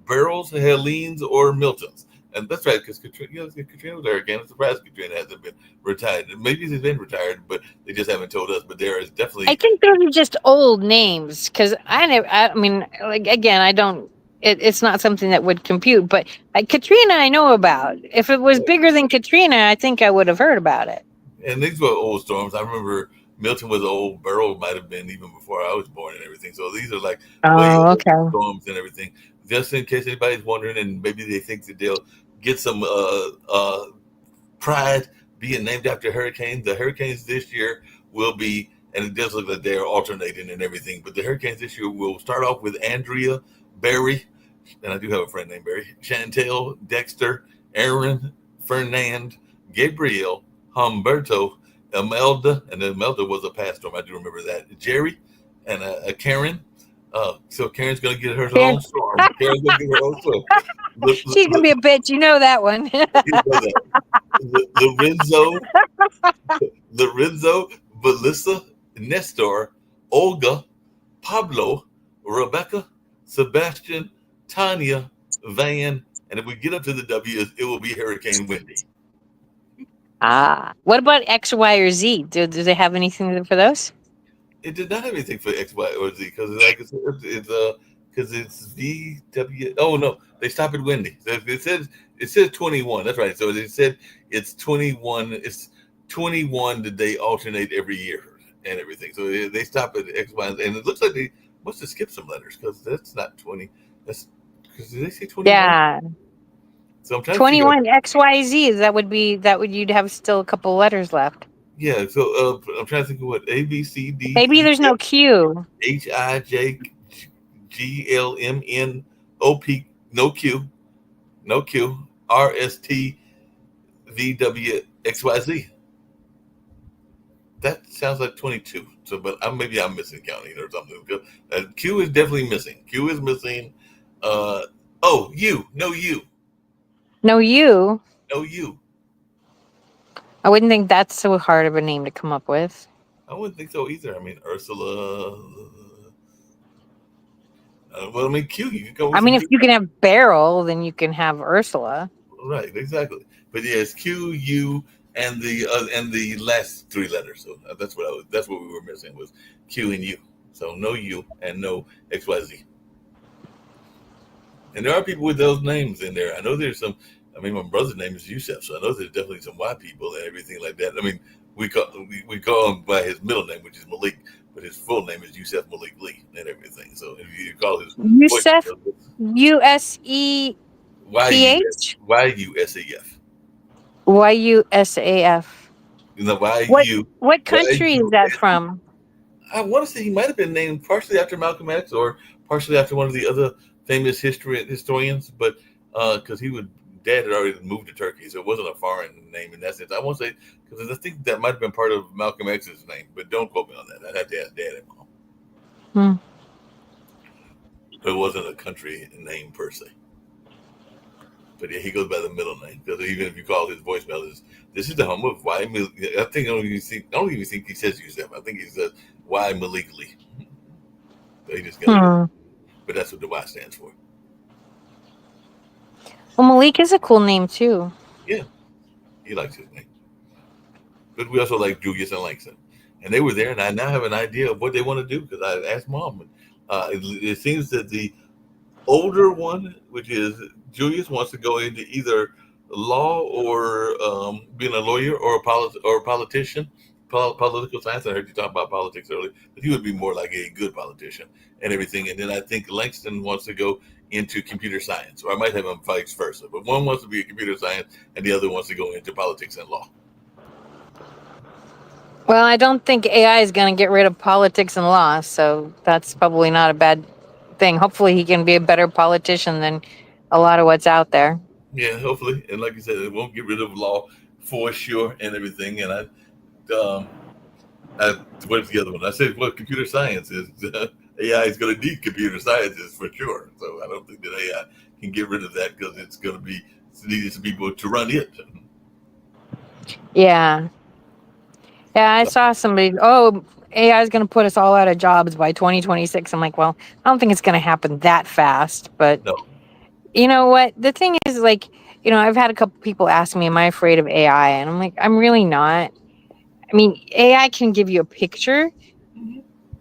Beryl's, Helene's, or Milton's. And that's right, because Katrina was a hurricane. I'm surprised Katrina hasn't been retired. Maybe she's been retired, but they just haven't told us. But there is definitely. I think those are just old names, because I mean, like, again, I don't. It's not something that would compute, but Katrina I know about. If it was bigger than Katrina, I think I would have heard about it. And these were old storms. I remember Milton was old. Beryl might have been even before I was born and everything. So these are like storms and everything. Just in case anybody's wondering, and maybe they think that they'll get some pride being named after hurricanes. The hurricanes this year will be, and it does look like they're alternating and everything, but the hurricanes this year will start off with Andrea, Barry, and I do have a friend named Barry, Chantel, Dexter, Aaron, Fernand, Gabriel, Humberto, Imelda, and Imelda was a past storm. I do remember that. Jerry, and Karen. So Karen's going to get her own storm. Karen's going to get her own storm. She's going to be a bitch. You know that one. Lorenzo, Melissa, Nestor, Olga, Pablo, Rebecca, Sebastian, Tanya, Van, and if we get up to the W, it will be Hurricane Wendy. What about X, Y, or Z? Do they have anything for those? It did not have anything for X, Y, or Z because it's VW. Oh no, they stopped at Wendy. It says 21. That's right. So it said it's 21. It's 21 that they alternate every year and everything. So they stop at X, Y, and it looks like they must have skipped some letters because that's not 20. That's because did they say 21? Yeah. So I'm trying 21 XYZ. You'd have still a couple letters left. Yeah. So I'm trying to think of what A, B, C, D. Maybe there's no Q. H, I, J, G, L, M, N, O, P. No Q. R, S, T, V, W, X, Y, Z. That sounds like 22. So, but maybe I'm missing counting or something. Q is definitely missing. Q is missing. U. No U. No, you. No, you. I wouldn't think that's so hard of a name to come up with. I wouldn't think so either. I mean, Ursula. Well, I mean, Q. You can go I with some mean, if Q. you can have Beryl, then you can have Ursula. Right, exactly. But yeah, it's Q, U, and the last three letters. So that's what we were missing was Q and U. So no U and no XYZ. And there are people with those names in there. I know there's some. I mean, my brother's name is Yusef, so I know there's definitely some Y people and everything like that. I mean, we call him by his middle name, which is Malik, but his full name is Yusef Malik Lee and everything. So if you call his voice Yusef, USEPH, YUSAF, YUSAF. you know What YU what country is that YU. from? I want to say he might have been named partially after Malcolm X or partially after one of the other famous historians, but because he would dad had already moved to Turkey, so it wasn't a foreign name in that sense. I won't say because I think that might have been part of Malcolm X's name, but don't quote me on that. I'd have to ask dad and mom. Hmm. It wasn't a country name per se. But yeah, he goes by the middle name because even if you call his voicemail, this is the home of Y. I think I don't even think he says Yusef. I think he says Y Malik Lee. So he just got it. Hmm. But that's what the Y stands for. Well, Malik is a cool name too. Yeah, he likes his name. But we also like Julius and Langston. And they were there, and I now have an idea of what they want to do because I asked mom. It seems that the older one, which is Julius, wants to go into either law or being a lawyer or a politician, political science. I heard you talk about politics earlier, but he would be more like a good politician and everything. And then I think Langston wants to go into computer science, or I might have him vice versa. But one wants to be a computer science, and the other wants to go into politics and law. Well, I don't think AI is going to get rid of politics and law, so that's probably not a bad thing. Hopefully, he can be a better politician than a lot of what's out there. Yeah, hopefully. And like you said, it won't get rid of law for sure and everything. And um, what's the other one? I said, well, computer science is AI is going to need computer scientists for sure. So I don't think that AI can get rid of that because it's going to be needed some people to run it. Yeah. Yeah, I saw somebody, oh, AI is going to put us all out of jobs by 2026. I'm like, well, I don't think it's going to happen that fast. But No, you know what? The thing is, like, I've had a couple people ask me, am I afraid of AI? And I'm like, I'm really not. I mean, AI can give you a picture,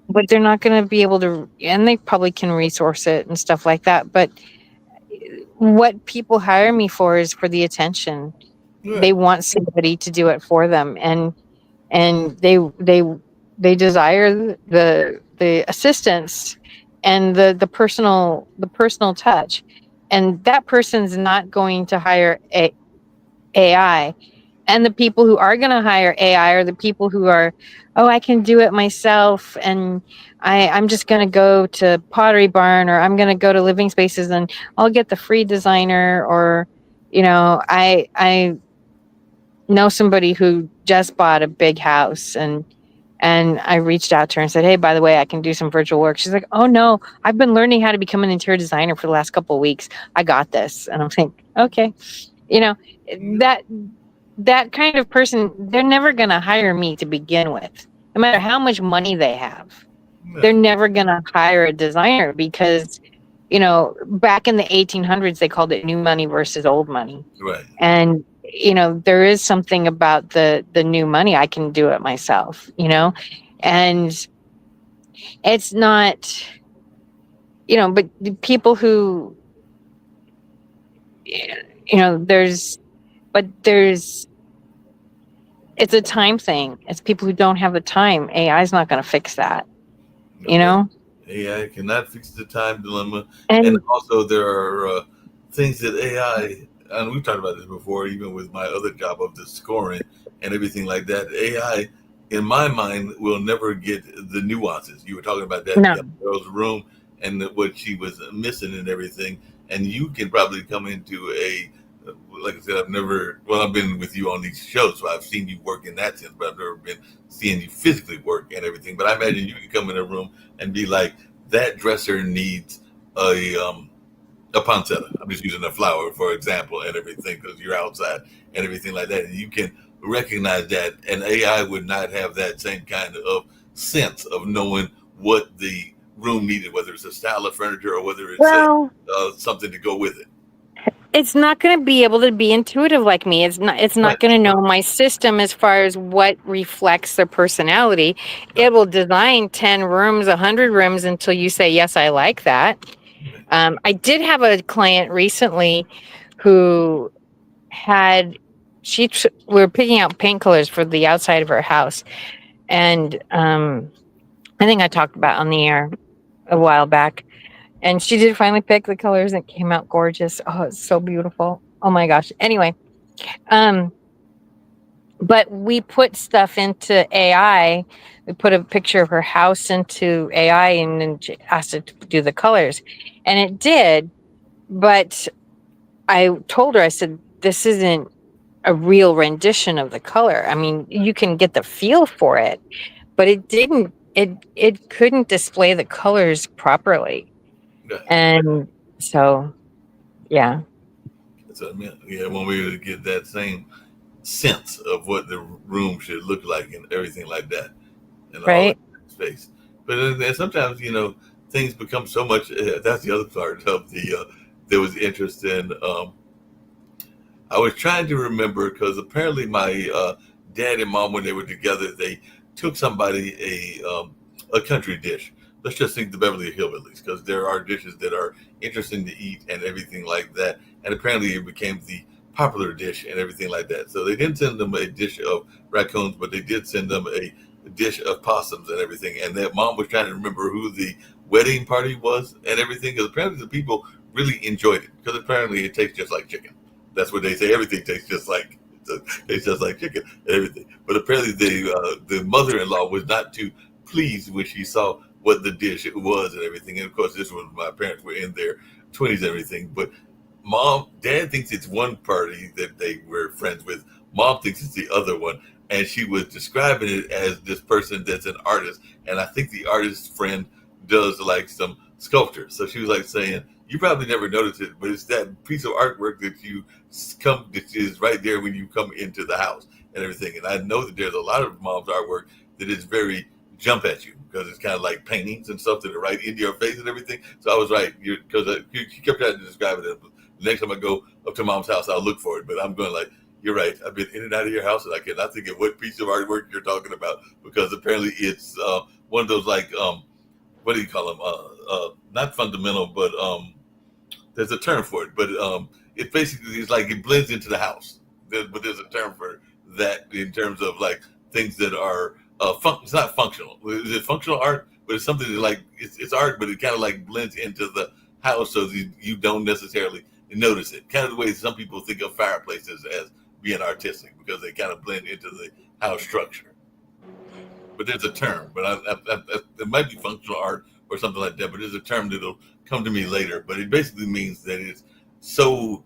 but they're not going to be able to, and they probably can resource it and stuff like that. But what people hire me for is for the attention. They right, want somebody to do it for them, and they desire the assistance and the personal touch, and that person's not going to hire AI. And the people who are going to hire AI are the people who are, oh, I can do it myself, and I'm just going to go to Pottery Barn, or I'm going to go to Living Spaces, and I'll get the free designer, or I know somebody who just bought a big house, and I reached out to her and said, hey, by the way, I can do some virtual work. She's like, oh no, I've been learning how to become an interior designer for the last couple of weeks. I got this. And I'm like, okay, you know, that that kind of person, they're never going to hire me to begin with. No matter how much money they have, they're right, never going to hire a designer because, back in the 1800s, they called it new money versus old money. right. And, there is something about the new money. I can do it myself, and it's not, but the people who, there's, but there's, it's a time thing. It's people who don't have the time. AI is not going to fix that, you No, know? AI cannot fix the time dilemma, and And also there are things that AI, and we've talked about this before, even with my other job of the scoring and everything like that. AI, in my mind, will never get the nuances. You were talking about that no, young girl's room and what she was missing and everything, and you can probably come into a like I said, I've been with you on these shows, so I've seen you work in that sense, but I've never been seeing you physically work and everything. But I imagine you can come in a room and be like, that dresser needs a a poinsettia. I'm just using a flower for example and everything because you're outside and everything like that. And you can recognize that, and AI would not have that same kind of sense of knowing what the room needed, whether it's a style of furniture or whether it's a Well, something to go with it. it's not going to be able to be intuitive like me. It's Right, not going to know my system as far as what reflects their personality. right, It will design 10 rooms, 100 rooms until you say, yes, I like that. right. I did have a client recently who had, we were picking out paint colors for the outside of her house. And I think I talked about on the air a while back. And she did finally pick the colors and it came out gorgeous. Oh, it's so beautiful. Oh my gosh. Anyway, um, but we put stuff into AI. We put a picture of her house into AI and then asked it to do the colors. And it did. But I told her, I said, this isn't a real rendition of the color. I mean, you can get the feel for it, but it couldn't display the colors properly. Yeah. And so, yeah. That's what I meant. Yeah, when we would get that same sense of what the room should look like and everything like that, and all that Right. space. But then sometimes things become so much. That's the other part of the there was interest in. I was trying to remember because apparently my dad and mom, when they were together, they took somebody a country dish. Let's just think the Beverly Hillbillies, because there are dishes that are interesting to eat and everything like that. And apparently, it became the popular dish and everything like that. So they didn't send them a dish of raccoons, but they did send them a dish of possums and everything. And that mom was trying to remember who the wedding party was and everything, because apparently the people really enjoyed it, because apparently it tastes just like chicken. That's what they say. Everything tastes just like chicken and everything. But apparently, the mother-in-law was not too pleased when she saw what the dish was and everything. And of course, this was my parents were in their 20s and everything. But dad thinks it's one party that they were friends with. Mom thinks it's the other one. And she was describing it as this person that's an artist. And I think the artist's friend does like some sculpture. So she was like saying, you probably never noticed it, but it's that piece of artwork that is right there when you come into the house and everything. And I know that there's a lot of mom's artwork that is very jump at you because it's kind of like paintings and stuff that are right into your face and everything. So I was right because she kept trying to describe it. The next time I go up to mom's house, I'll look for it. But I'm going like, you're right. I've been in and out of your house, and I cannot think of what piece of artwork you're talking about because apparently it's one of those like what do you call them? Not fundamental, but there's a term for it. But it basically is like it blends into the house. But there's a term for that in terms of like things that are it's not functional. It's functional art, but it's something that like it's art, but it kind of like blends into the house, so you don't necessarily notice it. Kind of the way some people think of fireplaces as being artistic because they kind of blend into the house structure. But there's a term, but it might be functional art or something like that. But there's a term that'll come to me later. But it basically means that it's so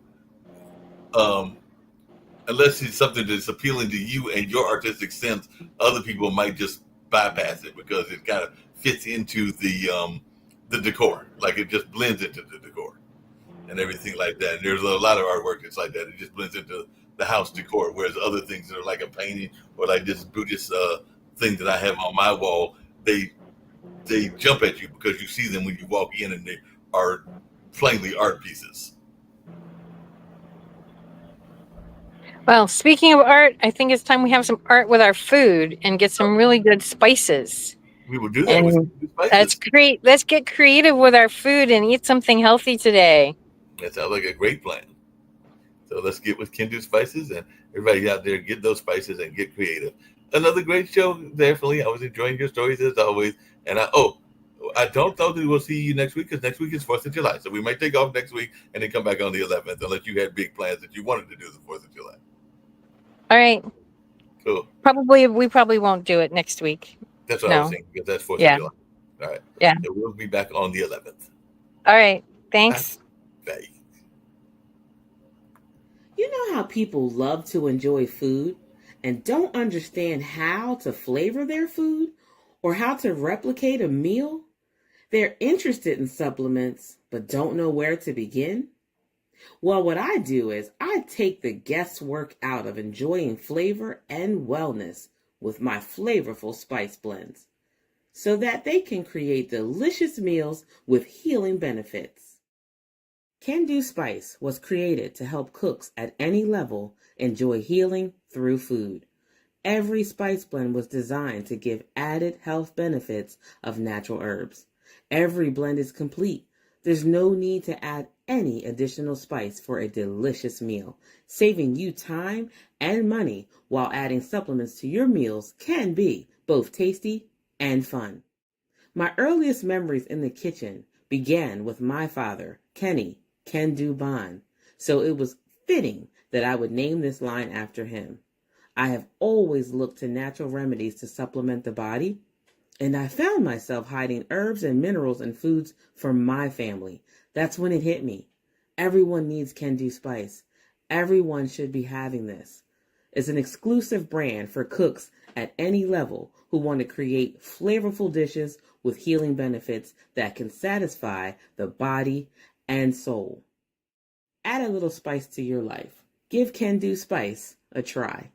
um, unless it's something that's appealing to you and your artistic sense, other people might just bypass it because it kind of fits into the decor, like it just blends into the decor and everything like that. And there's a lot of artwork that's like that. It just blends into the house decor, whereas other things that are like a painting or like this Buddhist thing that I have on my wall, they jump at you because you see them when you walk in and they are plainly art pieces. Well, speaking of art, I think it's time we have some art with our food and get some really good spices. We will do that with And spices. let's get creative with our food and eat something healthy today. That sounds like a great plan. So let's get with Kindred Spices and everybody out there, get those spices and get creative. Another great show, definitely. I was enjoying your stories as always. And I don't know that we'll see you next week because next week is 4th of July. So we might take off next week and then come back on the 11th unless you had big plans that you wanted to do the 4th of July. All right. Cool. We probably won't do it next week. That's what I was saying because that's 4th Yeah. of July. All right. Yeah. So we'll be back on the 11th. All right. Thanks. Bye. You know how people love to enjoy food and don't understand how to flavor their food or how to replicate a meal? They're interested in supplements but don't know where to begin? Well, what I do is I take the guesswork out of enjoying flavor and wellness with my flavorful spice blends so that they can create delicious meals with healing benefits. Can Do Spice was created to help cooks at any level enjoy healing through food. Every spice blend was designed to give added health benefits of natural herbs. Every blend is complete. There's no need to add any additional spice for a delicious meal. Saving you time and money while adding supplements to your meals can be both tasty and fun. My earliest memories in the kitchen began with my father, Kenny Can Do Bond, so it was fitting that I would name this line after him. I have always looked to natural remedies to supplement the body, and I found myself hiding herbs and minerals in foods for my family. That's when it hit me. Everyone needs Can Do Spice. Everyone should be having this. It's an exclusive brand for cooks at any level who want to create flavorful dishes with healing benefits that can satisfy the body and soul. Add a little spice to your life. Give Can Do Spice a try.